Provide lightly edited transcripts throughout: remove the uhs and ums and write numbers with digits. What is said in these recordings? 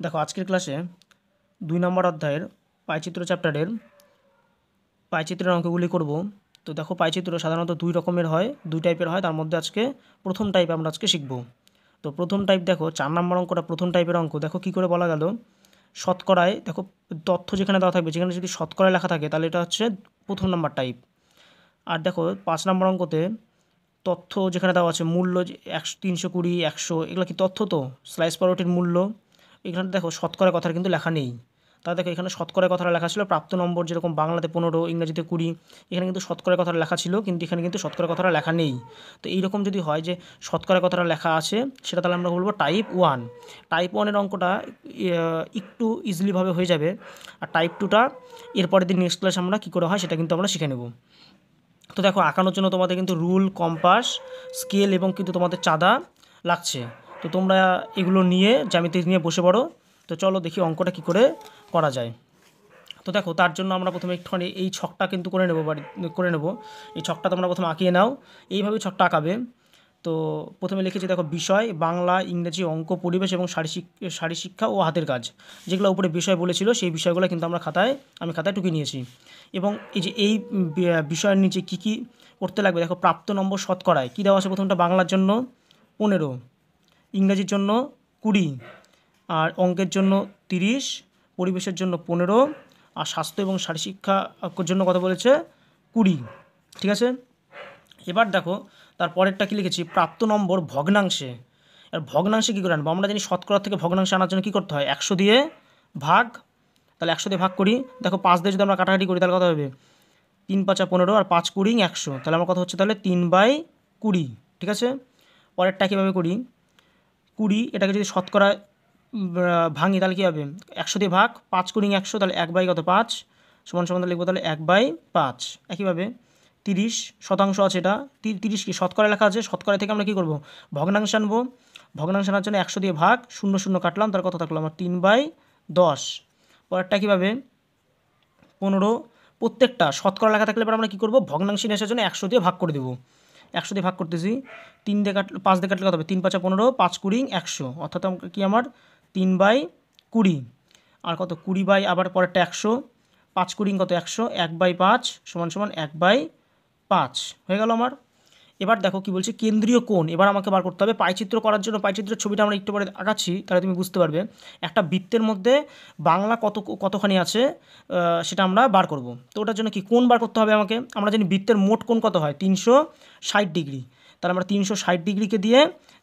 দেখো আজকের ক্লাসে 2 নম্বর অধ্যায়ের পাইচিত্র চ্যাপ্টারের পাইচিত্রের অঙ্কগুলি করব। তো দেখো পাইচিত্র সাধারণত 2 রকমের হয়, 2 টাইপের হয়। তার মধ্যে আজকে প্রথম টাইপ আমরা আজকে শিখব। তো প্রথম টাইপ দেখো 4 নম্বর অঙ্কটা প্রথম টাইপের অঙ্ক। দেখো কী করে বলা গেল, শতকরায় দেখো তথ্য যেখানে দেওয়া থাকবে, যেখানে যদি শতকরায় লেখা থাকে তাহলে এটা হচ্ছে প্রথম নাম্বার টাইপ। আর দেখো 5 নম্বর অঙ্কতে তথ্য যেখানে দেওয়া আছে, মূল্য 100, 320, 100, এগুলো কি তথ্য? তো স্লাইস পাউরুটির মূল্য। এখানে দেখো শতকরা কথার কিন্তু লেখা নেই। তাহলে দেখো এখানে শতকরা কথাটা লেখা ছিল, প্রাপ্ত নম্বর যেরকম বাংলাতে 15, ইংরেজিতে 20, এখানে কিন্তু শতকরা কথাটা লেখা ছিল, কিন্তু এখানে কিন্তু শতকরা কথাটা লেখা নেই। তো এইরকম যদি হয় যে শতকরা কথাটা লেখা আছে, সেটা তাহলে আমরা বলবো টাইপ 1। টাইপ 1-এর অঙ্কটা একটু ইজিলিভাবে হয়ে যাবে। আর টাইপ 2টা এরপরের দিন নেক্সট ক্লাসে আমরা কী করে হয় সেটা কিন্তু আমরা শিখে নেব। তো দেখো আঁকানোর জন্য তোমাদের কিন্তু রুল, কম্পাস, স্কেল এবং কিন্তু তোমাদের চাঁদা লাগছে। তো তোমরা এগুলো নিয়ে জ্যামিতি নিয়ে বসে পড়ো। তো চলো দেখি অঙ্কটা কী করে করা যায়। তো দেখো তার জন্য আমরা প্রথমে একটুখানি এই ছকটা কিন্তু করে নেব। এই ছকটা তোমরা প্রথমে আঁকিয়ে নাও। এইভাবে ছকটা আঁকাবে। তো প্রথমে লিখেছি দেখো বিষয় বাংলা, ইংরেজি, অঙ্ক, পরিবেশ এবং শারীর শিক্ষা ও হাতের কাজ। যেগুলো উপরে বিষয় বলেছিল সেই বিষয়গুলো কিন্তু আমি খাতায় টুকে নিয়েছি। এবং এই যে এই বিষয়ের নিচে কী কী করতে লাগবে দেখো, প্রাপ্ত নম্বর শতকরায় কী দেওয়া আছে, প্রথমটা বাংলার জন্য 15, ইংরেজির জন্য 20, আর অঙ্কের জন্য 30, পরিবেশের জন্য 15, আর স্বাস্থ্য এবং শারীরশিক্ষার জন্য কত বলেছে, 20। ঠিক আছে। এবার দেখো তার পরেরটা কী লিখেছি, প্রাপ্ত নম্বর ভগ্নাংশে। আর ভগ্নাংশে কী করে আনবো, আমরা জানি শতকরা থেকে ভগ্নাংশে আনার জন্য কী করতে হয়, 100 দিয়ে ভাগ। তাহলে 100 দিয়ে ভাগ করি। দেখো 5 দিয়ে যদি আমরা কাটাকাটি করি তাহলে কত হবে, 3 × 5 = 15, আর 5 × 20 = 100। তাহলে আমার কথা হচ্ছে তাহলে 3/20। ঠিক আছে। পরেরটা কীভাবে করি, 20 এটাকে যদি শতকরা ভাঙি তাহলে কী হবে, 100 দিয়ে ভাগ, 5 × 100, তাহলে 1/5 = লিখবো তাহলে 1/5। একইভাবে 30% আছে, এটা 30 কি শতকরা লেখা আছে, শতকরা থেকে আমরা কী করবো, ভগ্নাংশ আনবো। ভগ্নাংশ আনার জন্য 100 দিয়ে ভাগ, 0 0 কাটলাম, তার কত থাকলো আমার 3/10। পরেরটা কীভাবে, 15, প্রত্যেকটা শতকরা লেখা থাকলে এবার আমরা কী করবো, ভগ্নাংশে নিয়ে আসার জন্য 100 দিয়ে ভাগ করে দেবো। 100 দিয়ে ভাগ করতেছি, 5 দিয়ে কাটলে কত হবে, 3 × 5 = 15, 5 × 20 = 100, অর্থাৎ কি আমার 3/20। আর কত 20 আবার পরেরটা 100, 5 × 20 কত 100, 1/5 = 1/5 হয়ে গেল আমার। এবার দেখো কি বলছে, কেন্দ্রীয় কোণ এবার আমাকে বার করতে হবে। পাইচিত্র করার জন্য পাইচিত্রের ছবিটা আমরা একটু পরে আঁকাচ্ছি, তাহলে তুমি বুঝতে পারবে। একটা বৃত্তের মধ্যে বাংলা কতখানি আছে সেটা আমরা বার করব। তো ওটার জন্য কি কোণ বার করতে হবে আমাকে। আমরা জানি বৃত্তের মোট কোণ কত হয়, 360 ডিগ্রি। তাহলে আমরা 360 ডিগ্রিকে দিয়ে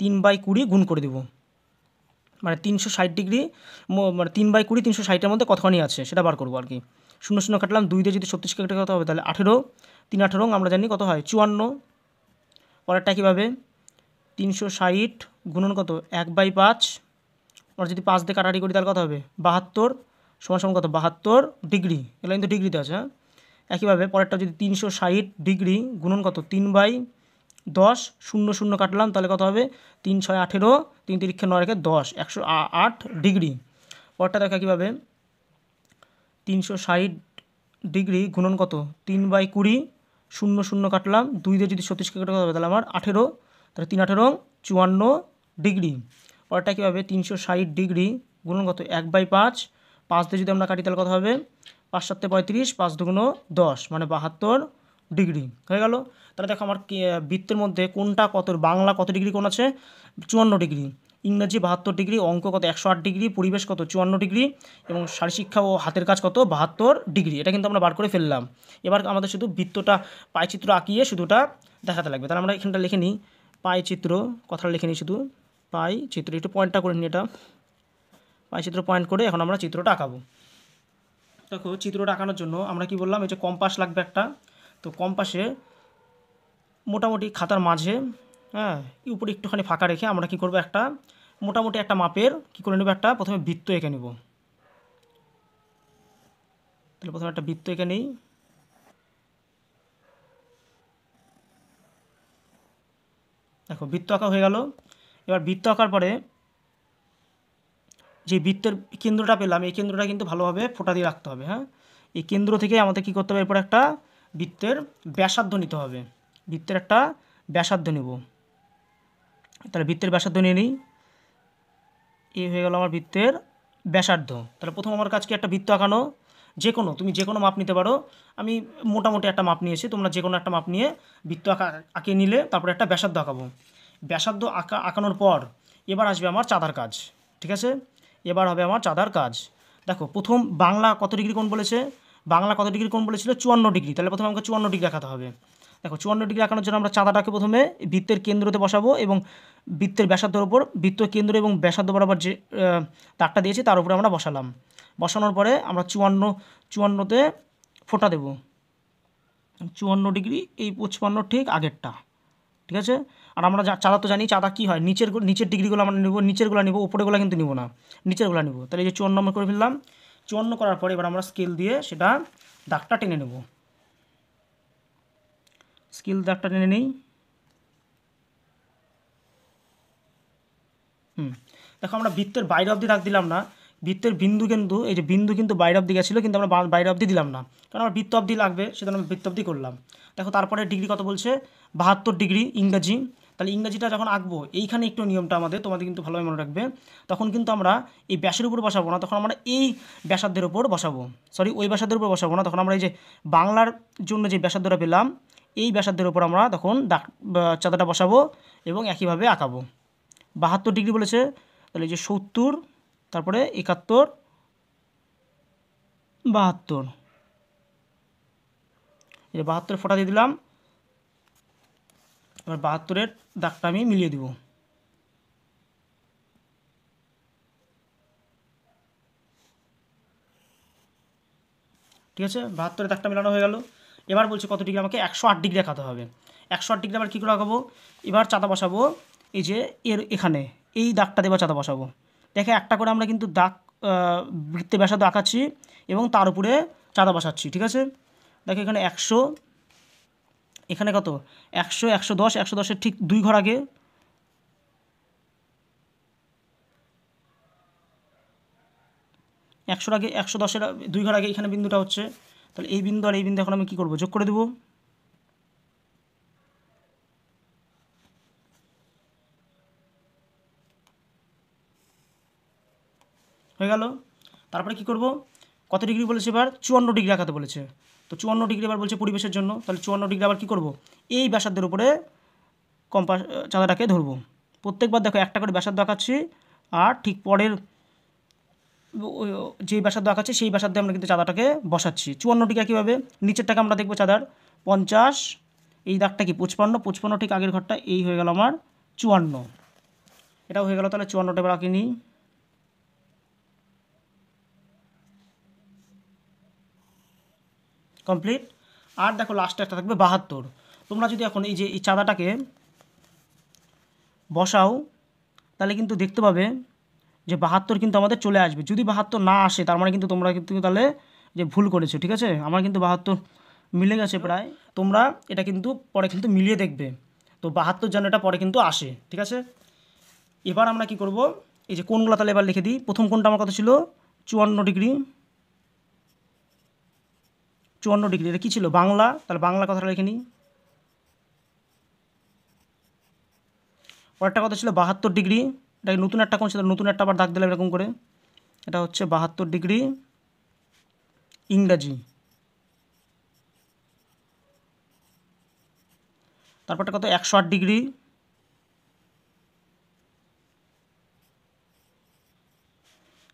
3/20 গুণ করে দেবো। মানে 360 ডিগ্রি, মানে 3/20, 360-এর মধ্যে কতখানি আছে সেটা বার করবো আর কি। 0 0 কাটলাম, 2 দিয়ে যদি 36 কাটলে কত হবে, তাহলে 18, 3 18 আমরা জানি কত হয় 54। পরেরটা কীভাবে, 360 গুণন কত 1/5, আর যদি 5 দিয়ে কাটাকাটি করি তাহলে কত হবে 72 = কত 72 ডিগ্রি। এগুলো কিন্তু ডিগ্রিতে আছে, হ্যাঁ। একইভাবে পরেরটা যদি 360 ডিগ্রি গুণন কত 3/10, 0 0 কাটলাম, তাহলে কত হবে 3 6 18, 3 3 9 10, 108 ডিগ্রি। পরেরটা দেখা কীভাবে, 360 ডিগ্রি গুণন কত 3/20, 0 0 কাটলাম, 2 দিয়ে যদি 36 কাটা হবে তাহলে আমার 18, তাহলে 3 18 54 ডিগ্রি। পরেরটা কীভাবে, 360 ডিগ্রি গুণন কত 1/5, 5 দিয়ে যদি আমরা কাটি তাহলে কত হবে 5 7 35, 5 2 10, মানে 72 ডিগ্রি হয়ে গেল। তাহলে দেখো আমার বৃত্তের মধ্যে কোনটা কত, বাংলা কত ডিগ্রি কোণ আছে, 54 ডিগ্রি, ইংরেজি 72 ডিগ্রি, অঙ্ক কত 108 ডিগ্রি, পরিবেশ কত 54 ডিগ্রি, এবং শারীরশিক্ষা ও হাতের কাজ কত 72 ডিগ্রি। এটা কিন্তু আমরা বার করে ফেললাম। এবার আমাদের শুধু বৃত্তটা পাইচিত্র আঁকিয়ে শুধুটা দেখাতে লাগবে। তাহলে আমরা এখানটা লিখে নিই, পাইচিত্র কথাটা লিখে নিই, শুধু পাইচিত্র, একটু পয়েন্টটা করে নিই, এটা পাইচিত্র পয়েন্ট করে এখন আমরা চিত্রটা আঁকাবো। দেখো চিত্রটা আঁকানোর জন্য আমরা কি বললাম, এই যে কম্পাস লাগবে একটা। তো কম্পাসে মোটামুটি খাতার মাঝে, হ্যাঁ, উপরে একটুখানি ফাঁকা রেখে আমরা কি করব, একটা মোটামুটি একটা মাপের কি করে নেব, একটা প্রথমে বৃত্ত এঁকে নেব। তাহলে প্রথমে একটা বৃত্ত এঁকে নিই। দেখো বৃত্ত আঁকা হয়ে গেল। এবার বৃত্ত আঁকার পরে যে বৃত্তের কেন্দ্রটা পেলাম, এই কেন্দ্রটা কিন্তু ভালোভাবে ফোঁটা দিয়ে রাখতে হবে, হ্যাঁ। এই কেন্দ্র থেকে আমাদের কী করতে হবে, এরপর একটা বৃত্তের ব্যাসার্ধ নিতে হবে। বৃত্তের একটা ব্যাসার্ধ নেব। তাহলে বৃত্তের ব্যাসার্ধ নিয়ে নিই। এই হয়ে গেল আমার বৃত্তের ব্যাসার্ধ। তাহলে প্রথম আমার কাছে কি একটা বৃত্ত আঁকানো, তুমি যে কোনো মাপ নিতে পারো। আমি মোটামুটি একটা মাপ নিয়েছি, তোমরা যে কোনো একটা মাপ নিয়ে বৃত্ত আঁকিয়ে নিলে তারপরে একটা ব্যাসার্ধ আঁকাবো। ব্যাসার্ধ আঁকানোর পর এবার আসবে আমার চাঁদার কাজ। ঠিক আছে, এবার হবে আমার চাঁদার কাজ। দেখো প্রথম বাংলা কত ডিগ্রি কোণ বলেছে, বাংলা কত ডিগ্রি কোণ বলেছিল 54 ডিগ্রি। তাহলে প্রথমে আমাকে 54 ডিগ্রি আঁকাতে হবে। দেখো 54 ডিগ্রি আঁকানোর জন্য আমরা চাঁদাটাকে প্রথমে বৃত্তের কেন্দ্রতে বসাবো এবং বৃত্তের ব্যাসার্ধের ওপর বৃত্ত কেন্দ্র এবং ব্যাসার্ধ বরাবর যে তারটা দিয়েছি তার উপরে আমরা বসালাম। বসানোর পরে আমরা 54তে ফোঁটা দেব। 54 ডিগ্রি, এই 55 ঠিক আগেরটা। ঠিক আছে, আর আমরা চাঁদা তো জানি চাঁদা কী হয়, নিচের ডিগ্রিগুলো আমরা নেব, নিচেরগুলো নেব, উপরেগুলো কিন্তু নেব না, নিচেরগুলো নেব। তাহলে এই যে 54 নম্বর করে ফেললাম। 54 করার পরে এবার আমরা স্কেল দিয়ে সেটা দাগটা টেনে নেব। স্কেল দাগটা টেনে নিই। দেখো আমরা বৃত্তের বাইরে অবধি দাগ দিলাম না, বৃত্তের বিন্দু কিন্তু এই যে বিন্দু কিন্তু বাইরে অবধি গেছিলো, কিন্তু আমরা বাইরে অবধি দিলাম না, কারণ আমার বৃত্ত অবধি লাগবে, সেজন্য আমরা বৃত্ত অবধি করলাম। দেখো তারপরে ডিগ্রি কত বলছে, 72 ডিগ্রি ইংরাজি। তাহলে ইংরাজিটা যখন আঁকবো এইখানে একটু নিয়মটা তোমাদের কিন্তু ভালোভাবে মনে রাখবে। তখন কিন্তু আমরা এই ব্যাসের উপর বসাবো না, তখন আমরা এই ব্যাসার্ধের উপর বসাবো, ওই ব্যাসার্ধের উপর বসাবো না। তখন আমরা এই যে বাংলার জন্য যে ব্যাসার্ধটা পেলাম এই ব্যাসার্ধের উপর আমরা তখন চাঁদাটা বসাবো এবং একইভাবে আঁকাবো। 72 ডিগ্রি বলেছে, তাহলে যে 70, তারপরে 71, 72, এই যে 72 ফোঁটা দিয়ে দিলাম। এবার 72-এর দাগটা আমি মিলিয়ে দিব। ঠিক আছে, 72-এর দাগটা মেলানো হয়ে গেল। এবার বলছে কত ডিগ্রি, আমাকে 108 ডিগ্রি আঁকাতে হবে। 108 ডিগ্রি আবার কী করে আঁকাবো, এবার চাঁদা বসাবো এই যে এখানে এই দাগটা দেবার চাঁদা বসাবো। দেখে একটা করে আমরা কিন্তু দাগ বৃত্তে ব্যাসার্ধ আঁকাচ্ছি এবং তার উপরে চাঁদা বসাচ্ছি। ঠিক আছে, দেখো এখানে 100, এখানে কত 100, 110, 110-এর ঠিক 2 ঘর আগে, 100-র আগে 110-এর 2 ঘর আগে এখানে বিন্দুটা হচ্ছে। তাহলে এই বিন্দু আর এই বিন্দু এখন আমি কী করবো, যোগ করে দেবো। হয়ে গেল। তারপরে কি করব, কত ডিগ্রি বলেছে, এবার 54 ডিগ্রি আঁকাতে বলেছে। তো 54 ডিগ্রি এবার বলছে পরিবেশের জন্য, তাহলে 54 ডিগ্রি আবার কী করব, এই ব্যাসার্ধের উপরে কম্পাস চাঁদাটাকে ধরবো। প্রত্যেকবার দেখো একটা করে ব্যাসার্ধ আঁকাচ্ছি, আর ঠিক পরের যে ব্যাসার্ধ আঁকাচ্ছি সেই ব্যাসার্ধে আমরা কিন্তু চাঁদাটাকে বসাচ্ছি। 54 ডিগ্রি কীভাবে, নিচেরটাকে আমরা দেখবো চাঁদার 50, এই দাগটা কি 55, 55 ঠিক আগের ঘরটা, এই হয়ে গেল আমার 54, এটাও হয়ে গেল। তাহলে 54টা এবার আঁকে নিই। কমপ্লিট। আর দেখো লাস্টে একটা থাকবে 72। তোমরা যদি এখন এই যে এই চাঁদাটাকে বসাও তাহলে কিন্তু দেখতে পাবে যে 72 কিন্তু আমাদের চলে আসবে। যদি 72 না আসে তার মানে কিন্তু তোমরা কিন্তু তাহলে যে ভুল করেছো। ঠিক আছে, আমার কিন্তু 72 মিলে গেছে প্রায়। তোমরা এটা কিন্তু পরে কিন্তু মিলিয়ে দেখবে, তো 72 যেন এটা পরে কিন্তু আসে। ঠিক আছে, এবার আমরা কি করব, এই যে কোণগুলো তাহলে এবার লিখে দিই। প্রথম কোণটা আমার কত ছিল, 54 ডিগ্রি। 54 ডিগ্রি এটা কী ছিল, বাংলা, তাহলে বাংলা কথাটা লিখে নিই। পরেরটা কত ছিল, 72 ডিগ্রি। এটা নতুন একটা কোণ ছিল, নতুন একটা আবার দাগ দিলাম এরকম করে। এটা হচ্ছে 72 ডিগ্রি ইংরাজি। তারপরটা কত, 108 ডিগ্রি।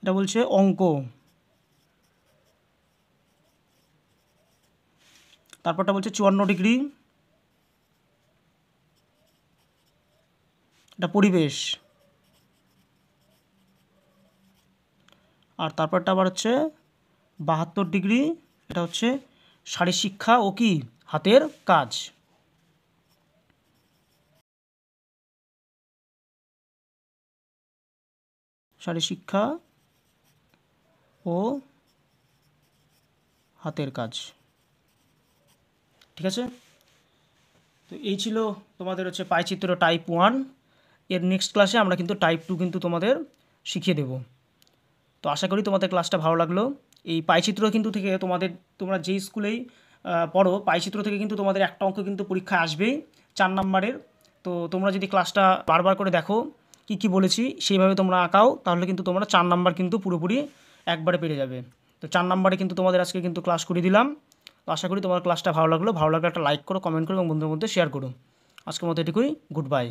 এটা বলছে অঙ্ক। তারপরটা বলছে 54 ডিগ্রি, এটা পরিবেশ। আর তারপরটা আবার হচ্ছে 72 ডিগ্রি, এটা হচ্ছে শারীরশিক্ষা ও কি হাতের কাজ। শারীরশিক্ষা ও হাতের কাজ। ঠিক আছে, তো এই ছিল তোমাদের হচ্ছে পাইচিত্র টাইপ 1। এর নেক্সট ক্লাসে আমরা কিন্তু টাইপ 2 কিন্তু তোমাদের শিখিয়ে দেব। তো আশা করি তোমাদের ক্লাসটা ভালো লাগলো। এই পাইচিত্র কিন্তু থেকে তোমরা যেই স্কুলেই পড়ো, পাইচিত্র থেকে কিন্তু তোমাদের একটা অঙ্ক কিন্তু পরীক্ষায় আসবেই 4 নাম্বারের। তো তোমরা যদি ক্লাসটা বারবার করে দেখো কি কি বলেছি সেইভাবে তোমরা আঁকাও, তাহলে কিন্তু তোমরা 4 নাম্বার কিন্তু পুরোপুরি একবারে পেরে যাবে। তো 4 নাম্বারে কিন্তু তোমাদের আজকে কিন্তু ক্লাস করে দিলাম। তো আশা করি তোমার ক্লাসটা ভালো লাগলে একটা লাইক করো, কমেন্ট করো এবং বন্ধুদের মধ্যে শেয়ার করো। আজকের মতো এটুকুই, গুড বাই।